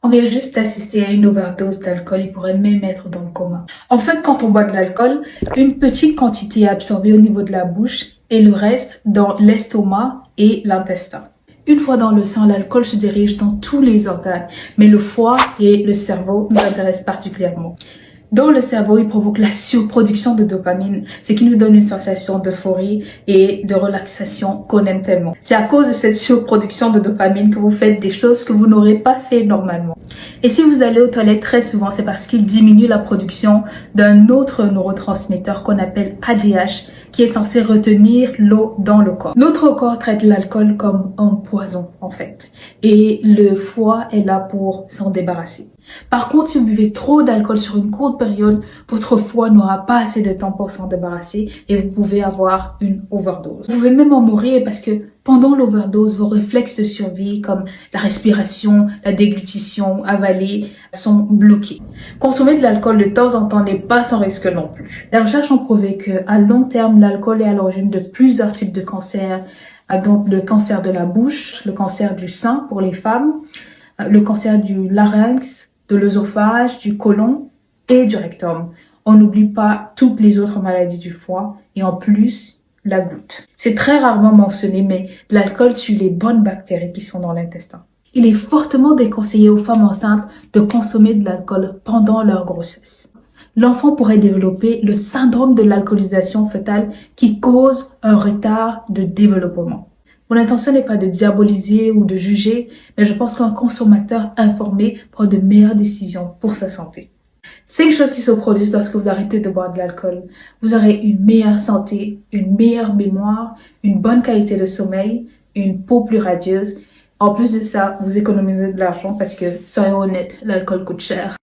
On vient juste d'assister à une overdose d'alcool, il pourrait même être dans le coma. En fait, quand on boit de l'alcool, une petite quantité est absorbée au niveau de la bouche et le reste dans l'estomac et l'intestin. Une fois dans le sang, l'alcool se dirige dans tous les organes, mais le foie et le cerveau nous intéressent particulièrement. Dans le cerveau, il provoque la surproduction de dopamine, ce qui nous donne une sensation d'euphorie et de relaxation qu'on aime tellement. C'est à cause de cette surproduction de dopamine que vous faites des choses que vous n'aurez pas fait normalement. Et si vous allez aux toilettes très souvent, c'est parce qu'il diminue la production d'un autre neurotransmetteur qu'on appelle ADH, qui est censé retenir l'eau dans le corps. Notre corps traite l'alcool comme un poison, en fait. Et le foie est là pour s'en débarrasser. Par contre, si vous buvez trop d'alcool sur une courte période, votre foie n'aura pas assez de temps pour s'en débarrasser et vous pouvez avoir une overdose. Vous pouvez même en mourir parce que pendant l'overdose, vos réflexes de survie comme la respiration, la déglutition, avaler sont bloqués. Consommer de l'alcool de temps en temps n'est pas sans risque non plus. Les recherches ont prouvé qu'à long terme, l'alcool est à l'origine de plusieurs types de cancers, donc le cancer de la bouche, le cancer du sein pour les femmes, le cancer du larynx, de l'œsophage, du côlon et du rectum. On n'oublie pas toutes les autres maladies du foie et en plus, la goutte. C'est très rarement mentionné, mais l'alcool tue les bonnes bactéries qui sont dans l'intestin. Il est fortement déconseillé aux femmes enceintes de consommer de l'alcool pendant leur grossesse. L'enfant pourrait développer le syndrome de l'alcoolisation fœtale qui cause un retard de développement. Mon intention n'est pas de diaboliser ou de juger, mais je pense qu'un consommateur informé prend de meilleures décisions pour sa santé. 5 choses qui se produisent lorsque vous arrêtez de boire de l'alcool. Vous aurez une meilleure santé, une meilleure mémoire, une bonne qualité de sommeil, une peau plus radieuse. En plus de ça, vous économisez de l'argent parce que, soyons honnêtes, l'alcool coûte cher.